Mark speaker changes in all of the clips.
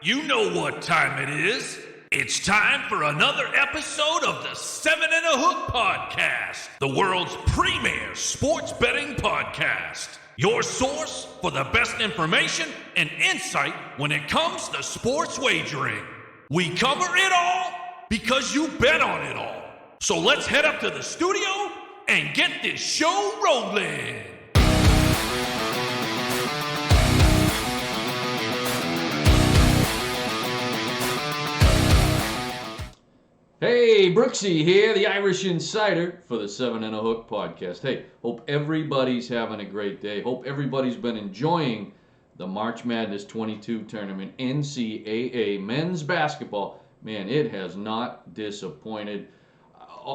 Speaker 1: You know what time it is. It's time for another episode of the 7 and a Hook Podcast, the world's premier sports betting podcast. Your source for the best information and insight when it comes to sports wagering. We cover it all because you bet on it all. So let's head up to the studio and get this show rolling.
Speaker 2: Hey, Brooksie here, the Irish Insider for the 7 and a Hook Podcast. Hey, hope everybody's having a great day. Hope everybody's been enjoying the March Madness 22 tournament, NCAA men's basketball. Man, it has not disappointed.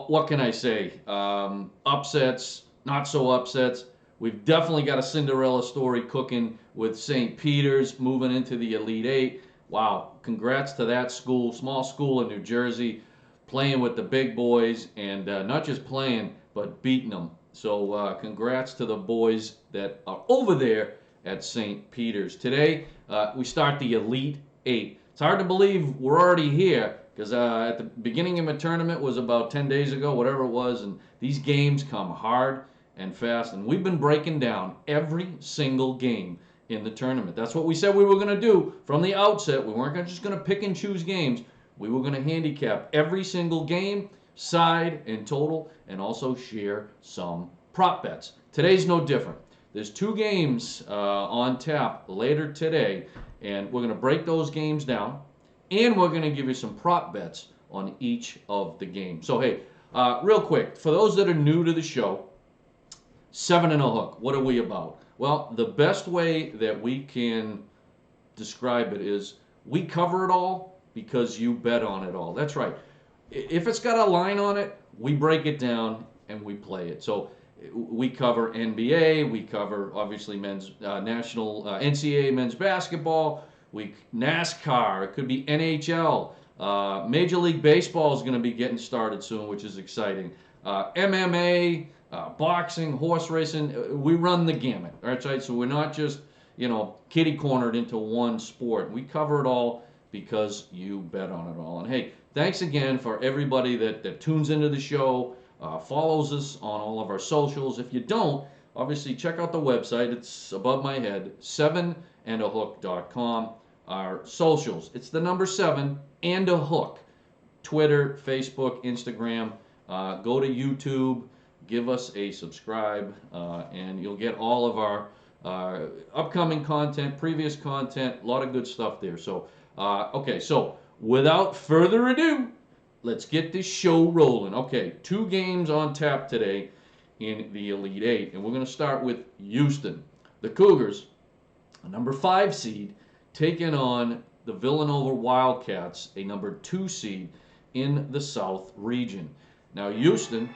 Speaker 2: What can I say? Upsets, not so upsets. We've definitely got a Cinderella story cooking with St. Peter's moving into the Elite Eight. Wow, congrats to that school, small school in New Jersey, playing with the big boys, and not just playing, but beating them. So congrats to the boys that are over there at St. Peter's. Today, we start the Elite Eight. It's hard to believe we're already here, because at the beginning of my tournament was about 10 days ago, whatever it was, and these games come hard and fast, and we've been breaking down every single game in the tournament. That's what we said we were going to do from the outset. We weren't just going to pick and choose games. We were going to handicap every single game, side and total, and also share some prop bets. Today's no different. There's two games on tap later today, and we're going to break those games down, and we're going to give you some prop bets on each of the games. So, hey, real quick, for those that are new to the show, 7 and a Hook, what are we about? Well, the best way that we can describe it is we cover it all because you bet on it all. That's right. If it's got a line on it, we break it down and we play it. So we cover NBA, we cover obviously men's national NCAA men's basketball, NASCAR, it could be NHL, Major League Baseball is going to be getting started soon, which is exciting. MMA, boxing, horse racing, we run the gamut. Right? So we're not just kitty cornered into one sport. We cover it all because you bet on it all. And hey, thanks again for everybody that tunes into the show, follows us on all of our socials. If you don't, obviously check out the website. It's above my head, 7andahook.com. Our socials, it's the number 7 and a hook. Twitter, Facebook, Instagram. Go to YouTube, give us a subscribe, and you'll get all of our upcoming content, previous content, a lot of good stuff there. So, okay, so without further ado, let's get this show rolling. Okay, 2 games on tap today in the Elite Eight, and we're going to start with Houston. The Cougars, a number 5 seed, taking on the Villanova Wildcats, a number 2 seed in the South region. Now, Houston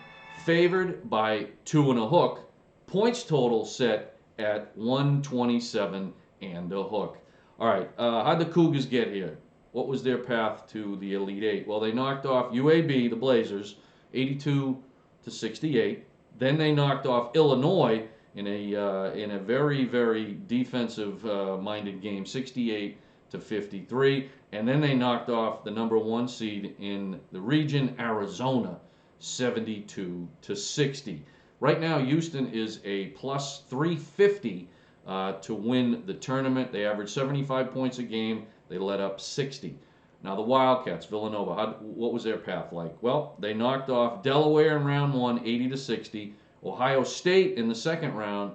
Speaker 2: favored by 2 and a hook, points total set at 127 and a hook. All right, how'd the Cougars get here? What was their path to the Elite Eight? Well, they knocked off UAB, the Blazers, 82-68. Then they knocked off Illinois in a very, very defensive-minded game, 68-53. And then they knocked off the number 1 seed in the region, Arizona, 72-60. Right now, Houston is a plus 350 to win the tournament. They average 75 points a game. They let up 60. Now the Wildcats, Villanova, what was their path like? Well, they knocked off Delaware in round 1, 80-60. Ohio State in the second game,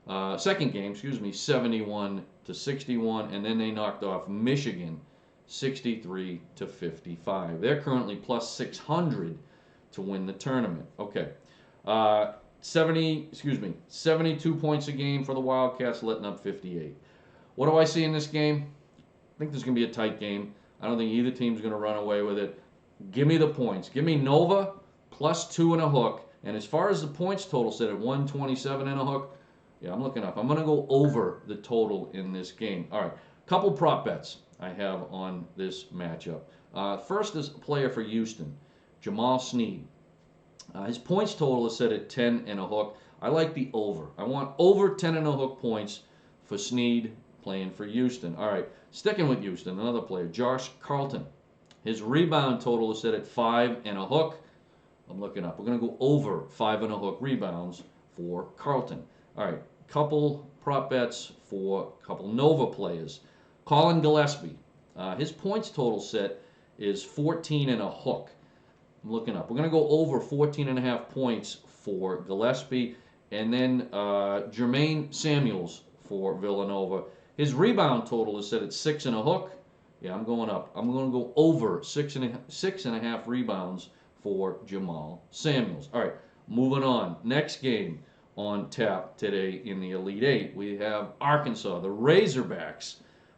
Speaker 2: 71-61, and then they knocked off Michigan, 63-55. They're currently plus 600 to win the tournament. Okay. 72 points a game for the Wildcats, letting up 58. What do I see in this game? I think there's going to be a tight game. I don't think either team's going to run away with it. Give me the points. Give me Nova plus 2 and a hook. And as far as the points total set at 127 and a hook, yeah, I'm looking up. I'm going to go over the total in this game. All right, couple prop bets I have on this matchup. First is a player for Houston, Jamal Sneed. His points total is set at 10 and a hook. I like the over. I want over 10 and a hook points for Sneed playing for Houston. All right, sticking with Houston, another player, Josh Carlton. His rebound total is set at 5 and a hook. I'm looking up. We're going to go over 5 and a hook rebounds for Carlton. All right, couple prop bets for a couple Nova players. Colin Gillespie. His points total set is 14 and a hook. I'm looking up. We're going to go over 14 and a half points for Gillespie. And then Jermaine Samuels for Villanova. His rebound total is set at 6 and a hook. Yeah, I'm going up. I'm going to go over six and a half rebounds for Jamal Samuels. All right, moving on. Next game on tap today in the Elite Eight, we have Arkansas, the Razorbacks,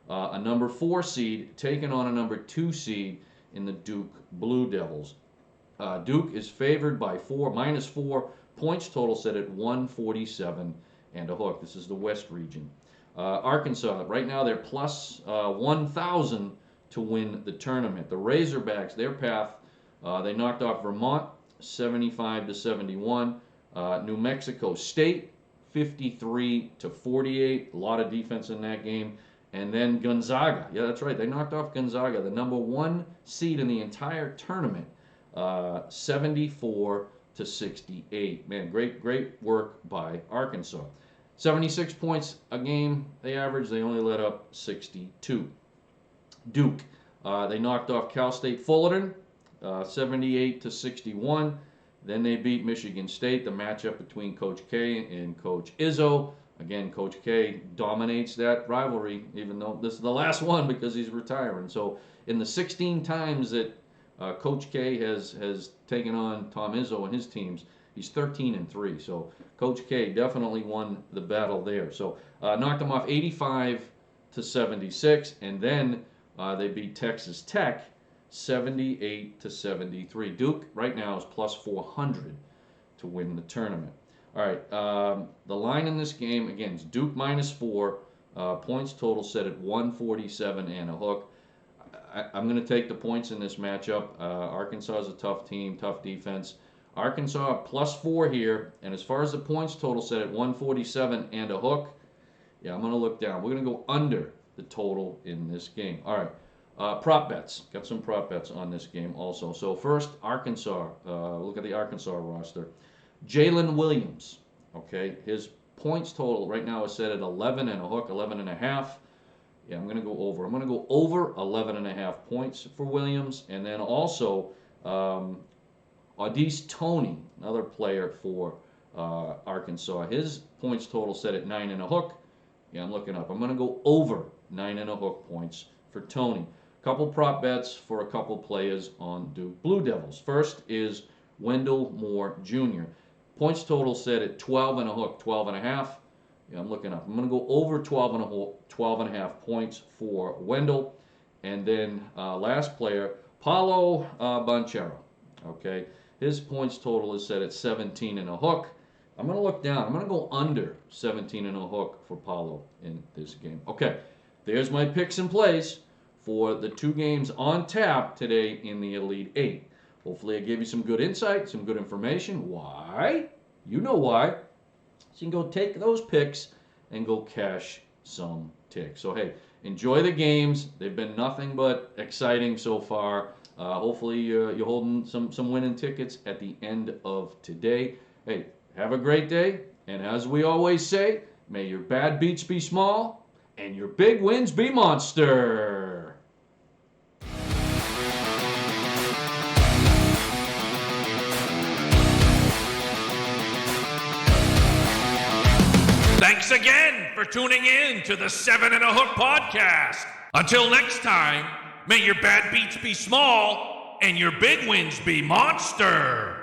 Speaker 2: a number 4 seed taking on a number 2 seed in the Duke Blue Devils. Duke is favored by -4. Points total set at 147 and a hook. This is the West region. Arkansas, right now they're plus 1,000 to win the tournament. The Razorbacks, their path, they knocked off Vermont 75-71. New Mexico State 53-48. A lot of defense in that game. And then Gonzaga. Yeah, that's right. They knocked off Gonzaga, the number 1 seed in the entire tournament, 74-68. Man, great work by Arkansas. 76 points a game they averaged. They only let up 62. Duke, they knocked off Cal State Fullerton 78-61. Then they beat Michigan State, the matchup between Coach K and Coach Izzo. Again, Coach K dominates that rivalry, even though this is the last one because he's retiring. So in the 16 times that Coach K has taken on Tom Izzo and his teams, he's 13-3. So Coach K definitely won the battle there. So knocked them off 85-76, and then they beat Texas Tech 78-73. Duke right now is plus 400 to win the tournament. All right, the line in this game, again, is Duke -4. Points total set at 147 and a hook. I'm going to take the points in this matchup. Arkansas is a tough team, tough defense. Arkansas +4 here, and as far as the points total set at 147 and a hook, yeah, I'm going to look down. We're going to go under the total in this game. All right, prop bets. Got some prop bets on this game also. So first, Arkansas. Look at the Arkansas roster. Jalen Williams, okay, his points total right now is set at 11 and a hook, 11 and a half. Yeah, I'm going to go over. I'm going to go over 11 and a half points for Williams. And then also Audice Toney, another player for Arkansas. His points total set at 9 and a hook. Yeah, I'm looking up. I'm going to go over 9 and a hook points for Toney. Couple prop bets for a couple players on Duke Blue Devils. First is Wendell Moore Jr. Points total set at 12 and a hook, 12 and a half. Yeah, I'm looking up. I'm going to go over 12 and a half points for Wendell. And then last player, Paulo Banchero. Okay, his points total is set at 17 and a hook. I'm going to look down. I'm going to go under 17 and a hook for Paulo in this game. Okay, there's my picks and plays for the 2 games on tap today in the Elite Eight. Hopefully I gave you some good insight, some good information. Why? You know why. So you can go take those picks and go cash some ticks. So hey, enjoy the games. They've been nothing but exciting so far. Hopefully you're holding some winning tickets at the end of today. Hey, have a great day. And as we always say, may your bad beats be small and your big wins be monster.
Speaker 1: Thanks again for tuning in to the 7 and a Hook podcast. Until next time, may your bad beats be small and your big wins be monster.